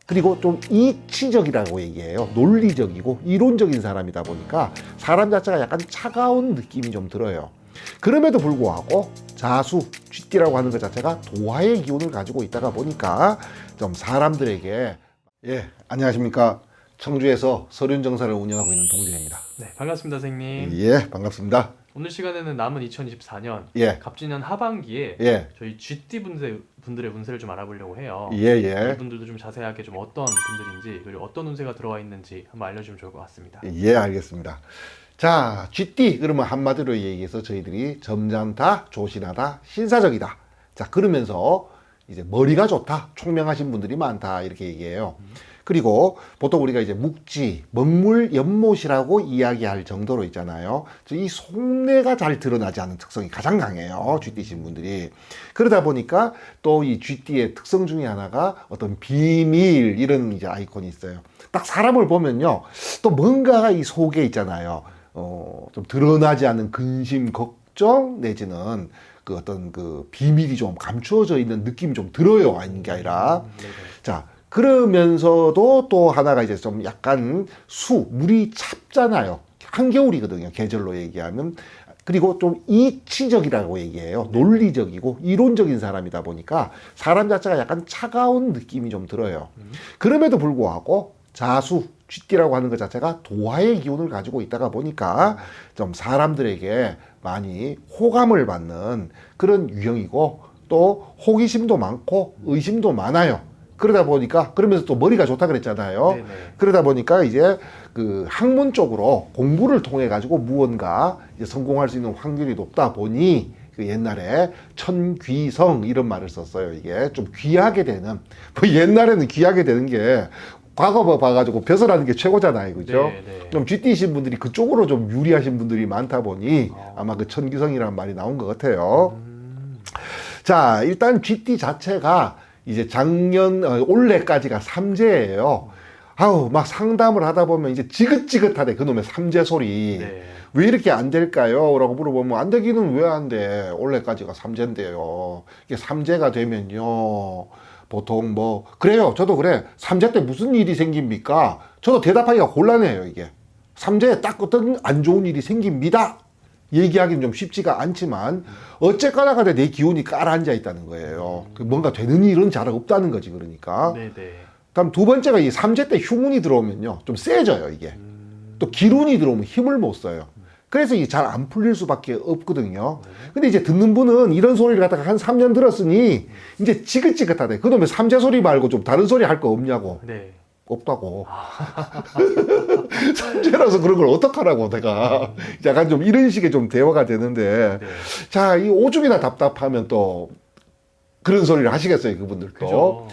그리고 좀 이치적이라고 얘기해요. 논리적이고 이론적인 사람이다 보니까 사람 자체가 약간 차가운 느낌이 좀 들어요. 그럼에도 불구하고 자수, 쥐띠라고 하는 것 자체가 도화의 기운을 가지고 있다가 보니까 좀 사람들에게 안녕하십니까. 청주에서 서륜정사를 운영하고 있는 동진입니다. 네, 반갑습니다, 선생님. 예, 반갑습니다. 오늘 시간에는 남은 2024년 예, 갑진년 하반기에 예, 저희 쥐띠 분들의 운세를 좀 알아보려고 해요. 예. 이분들도 좀 자세하게 좀 어떤 분들인지 그리고 어떤 운세가 들어와 있는지 한번 알려주면 좋을 것 같습니다. 예, 알겠습니다. 자, 쥐띠 그러면 한마디로 얘기해서 저희들이 점잖다, 조신하다, 신사적이다. 자, 그러면서 이제 머리가 좋다, 총명하신 분들이 많다 이렇게 얘기해요. 그리고 보통 우리가 이제 묵지, 먹물, 연못이라고 이야기할 정도로 있잖아요. 이 속내가 잘 드러나지 않는 특성이 가장 강해요. 쥐띠신 분들이. 그러다 보니까 또 이 쥐띠의 특성 중에 하나가 어떤 비밀 이런 이제 아이콘이 있어요. 딱 사람을 보면요. 또 뭔가가 이 속에 있잖아요. 좀 드러나지 않는 근심, 걱정 내지는 그 어떤 그 비밀이 좀 감추어져 있는 느낌이 좀 들어요. 아닌 게 아니라. 자, 그러면서도 또 하나가 이제 좀 약간 물이 찹잖아요. 한겨울이거든요. 계절로 얘기하면. 그리고 좀 이치적이라고 얘기해요. 논리적이고 이론적인 사람이다 보니까 사람 자체가 약간 차가운 느낌이 좀 들어요. 그럼에도 불구하고 자수, 쥐띠라고 하는 것 자체가 도화의 기운을 가지고 있다가 보니까 좀 사람들에게 많이 호감을 받는 그런 유형이고 또 호기심도 많고 의심도 많아요. 그러다 보니까 그러면서 또 머리가 좋다 그랬잖아요. 네네. 그러다 보니까 이제 그 학문 쪽으로 공부를 통해 가지고 무언가 이제 성공할 수 있는 확률이 높다 보니 그 옛날에 천귀성 이런 말을 썼어요. 이게 좀 귀하게 되는 뭐 옛날에는 귀하게 되는 게 과거 봐가지고 벼슬하는 게 최고잖아요, 그죠? 네. 좀 쥐띠신 분들이 그쪽으로 좀 유리하신 분들이 많다 보니 아마 그 천귀성이라는 말이 나온 것 같아요. 자, 일단 쥐띠 자체가 이제 올해까지가 삼재예요. 아우, 막 상담을 하다 보면 이제 지긋지긋하대, 그놈의 삼재 소리. 네. 왜 이렇게 안 될까요? 라고 물어보면 안 되기는 왜 안 돼? 올해까지가 삼재인데요. 이게 삼재가 되면요. 보통 그래요. 저도 그래. 삼재 때 무슨 일이 생깁니까? 저도 대답하기가 곤란해요, 이게. 삼재에 딱 어떤 안 좋은 일이 생깁니다. 얘기하기는 좀 쉽지가 않지만 어쨌거나 간에 내 기운이 깔아앉아 있다는 거예요. 뭔가 되는 일은 잘 없다는 거지, 그러니까. 네네. 다음 두 번째가 이 삼재 때 흉운이 들어오면요 좀 세져요, 이게. 또 기운이 들어오면 힘을 못 써요. 그래서 이게 잘 안 풀릴 수밖에 없거든요. 근데 이제 듣는 분은 이런 소리를 갖다가 한 3년 들었으니 이제 지긋지긋하대. 그러면 삼재 소리 말고 좀 다른 소리 할 거 없냐고. 네. 없다고. 삼재라서 그런 걸 어떡하라고, 내가. 약간 좀 이런 식의 좀 대화가 되는데. 네. 자, 이 오줌이나 답답하면 또 그런 소리를 하시겠어요, 그분들도. 그죠.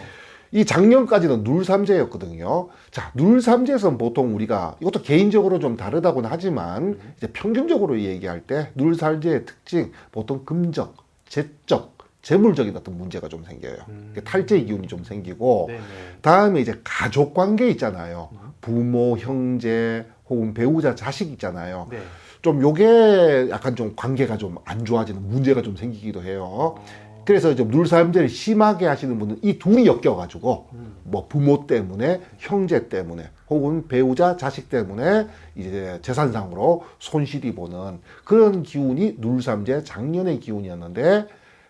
이 작년까지는 눌삼재였거든요. 자, 눌삼재에서는 보통 우리가 이것도 개인적으로 좀 다르다고는 하지만 이제 평균적으로 얘기할 때 눌삼재의 특징 보통 금적, 재적, 재물적인 어떤 문제가 좀 생겨요. 탈재 기운이 좀 생기고 네네. 다음에 이제 가족 관계 있잖아요. 부모, 형제 혹은 배우자, 자식 있잖아요. 네. 좀 요게 약간 좀 관계가 좀 안 좋아지는 문제가 좀 생기기도 해요. 그래서 이제 눌삼재를 심하게 하시는 분은 이 둘이 엮여가지고 부모 때문에, 형제 때문에, 혹은 배우자, 자식 때문에 이제 재산상으로 손실이 보는 그런 기운이 눌삼재 작년의 기운이었는데,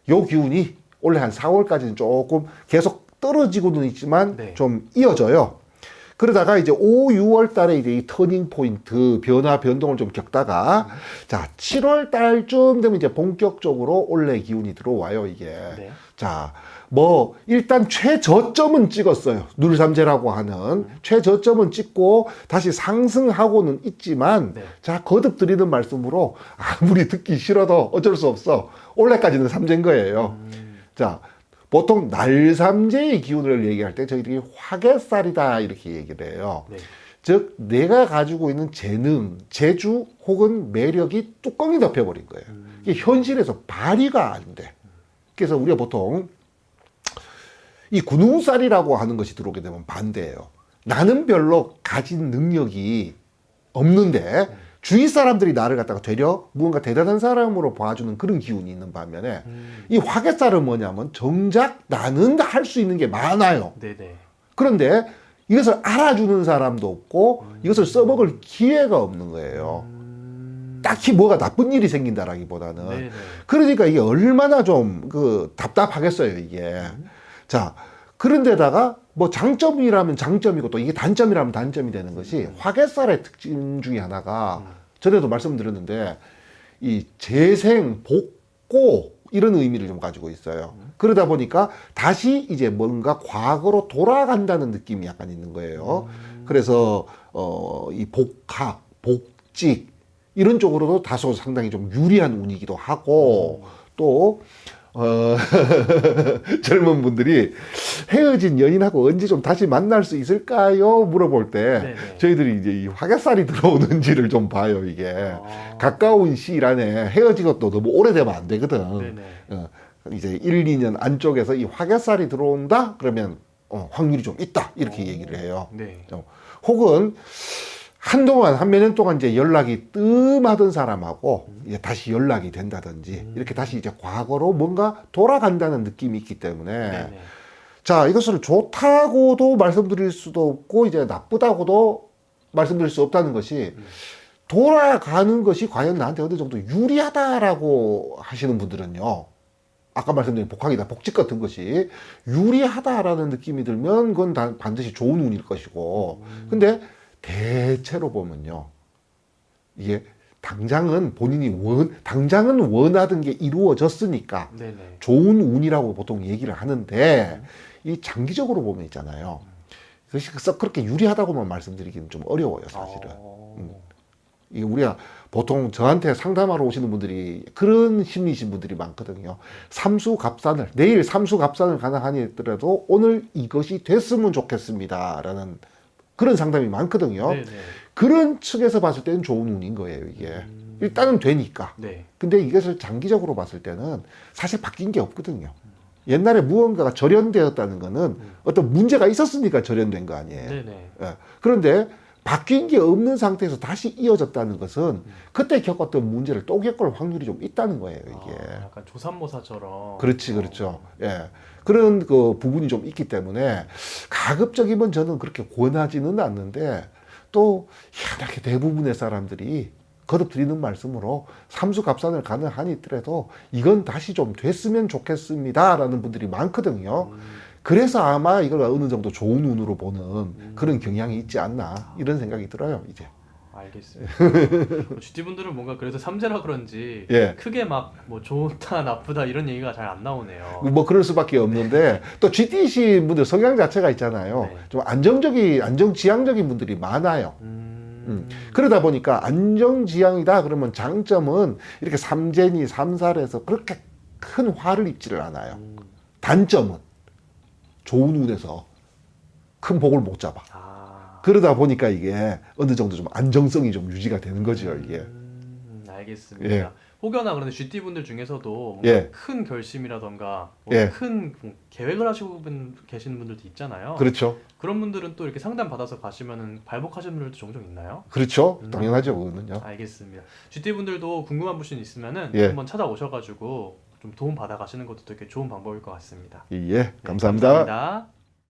요 기운이 올해 한 4월까지는 조금 계속 떨어지고는 있지만 네. 좀 이어져요. 그러다가 이제 5, 6월 달에 이제 이 터닝 포인트, 변동을 좀 겪다가, 자, 7월 달쯤 되면 이제 본격적으로 올해 기운이 들어와요, 이게. 네. 자, 일단 최저점은 찍었어요. 눌삼재라고 하는. 최저점은 찍고 다시 상승하고는 있지만, 네. 자, 거듭 드리는 말씀으로 아무리 듣기 싫어도 어쩔 수 없어. 올해까지는 삼재인 거예요. 자, 보통 날삼재의 기운을 얘기할 때 저희들이 화개살이다 이렇게 얘기를 해요. 네. 즉 내가 가지고 있는 재능, 재주 혹은 매력이 뚜껑이 덮여버린 거예요. 이게 현실에서 발휘가 안 돼. 그래서 우리가 보통 이 군웅살이라고 하는 것이 들어오게 되면 반대예요. 나는 별로 가진 능력이 없는데 주위 사람들이 나를 갖다가 되려 무언가 대단한 사람으로 봐주는 그런 기운이 있는 반면에 이 화개살은 뭐냐면 정작 나는 할 수 있는 게 많아요. 네네. 그런데 이것을 알아주는 사람도 없고 이것을 써먹을 기회가 없는 거예요. 딱히 뭐가 나쁜 일이 생긴다라기보다는. 네네. 그러니까 이게 얼마나 좀 답답하겠어요, 이게. 자, 그런데다가 뭐 장점이라면 장점이고 또 이게 단점이라면 단점이 되는 것이 화개살의 특징 중에 하나가 전에도 말씀드렸는데 이 재생, 복고 이런 의미를 좀 가지고 있어요. 그러다 보니까 다시 이제 뭔가 과거로 돌아간다는 느낌이 약간 있는 거예요. 그래서 이 복학, 복직 이런 쪽으로도 다소 상당히 좀 유리한 운이기도 하고 또 젊은 분들이 헤어진 연인하고 언제 좀 다시 만날 수 있을까요? 물어볼 때 네네. 저희들이 이제 이 화개살이 들어오는지를 좀 봐요, 이게. 아. 가까운 시일 안에 헤어지고 또 너무 오래되면 안 되거든. 네네. 이제 1, 2년 안쪽에서 이 화개살이 들어온다? 그러면 확률이 좀 있다. 이렇게 얘기를 해요. 네. 혹은 한동안 한 몇 년 동안 이제 연락이 뜸하던 사람하고 이제 다시 연락이 된다든지 이렇게 다시 이제 과거로 뭔가 돌아간다는 느낌이 있기 때문에 네네. 자, 이것을 좋다고도 말씀드릴 수도 없고 이제 나쁘다고도 말씀드릴 수 없다는 것이 돌아가는 것이 과연 나한테 어느 정도 유리하다라고 하시는 분들은요. 아까 말씀드린 복학이다, 복직 같은 것이 유리하다라는 느낌이 들면 그건 반드시 좋은 운일 것이고 근데 대체로 보면요. 이게 당장은 당장은 원하던 게 이루어졌으니까 네네. 좋은 운이라고 보통 얘기를 하는데 이 장기적으로 보면 있잖아요. 그것이 썩 그렇게 유리하다고만 말씀드리기는 좀 어려워요, 사실은. 이게 우리가 보통 저한테 상담하러 오시는 분들이 그런 심리신 분들이 많거든요. 삼수갑산을 내일 삼수갑산을 가능하니더라도 오늘 이것이 됐으면 좋겠습니다라는 그런 상담이 많거든요. 네네. 그런 측에서 봤을 때는 좋은 운인 거예요, 이게. 일단은 되니까. 네. 근데 이것을 장기적으로 봤을 때는 사실 바뀐 게 없거든요. 옛날에 무언가가 절연되었다는 거는 어떤 문제가 있었으니까 절연된 거 아니에요. 네네. 예. 그런데 바뀐 게 없는 상태에서 다시 이어졌다는 것은 그때 겪었던 문제를 또 겪을 확률이 좀 있다는 거예요, 이게. 약간 조삼모사처럼. 그렇죠. 예. 그런 그 부분이 좀 있기 때문에 가급적이면 저는 그렇게 권하지는 않는데 또 희한하게 대부분의 사람들이 거듭드리는 말씀으로 삼수갑산을 가능하니더라도 이건 다시 좀 됐으면 좋겠습니다라는 분들이 많거든요. 그래서 아마 이걸 어느 정도 좋은 운으로 보는 그런 경향이 있지 않나 이런 생각이 들어요, 이제. 알겠습니다. GT분들은 뭔가 그래도 삼재라 그런지 예. 크게 막 뭐 좋다 나쁘다 이런 얘기가 잘 안 나오네요. 뭐 그럴 수밖에 없는데 또 GT신 분들 성향 자체가 있잖아요. 네. 좀 안정지향적인 분들이 많아요. 그러다 보니까 안정지향이다 그러면 장점은 이렇게 삼재니 삼살에서 그렇게 큰 화를 입지를 않아요. 단점은 좋은 운에서 큰 복을 못 잡아. 그러다 보니까 이게 어느 정도 좀 안정성이 좀 유지가 되는 거죠, 이게. 알겠습니다. 예. 혹여나 그런데 GT분들 중에서도 뭔가 예. 큰 결심이라던가 뭐 예. 큰 계획을 하시고 계시는 분들도 있잖아요. 그렇죠. 그런 분들은 또 이렇게 상담 받아서 가시면은 발복하시는 분들도 종종 있나요? 그렇죠. 당연하죠, 그거는요. 알겠습니다. GT분들도 궁금한 부분 있으면은 예. 한번 찾아오셔가지고 좀 도움 받아 가시는 것도 되게 좋은 방법일 것 같습니다. 예, 네, 감사합니다. 감사합니다.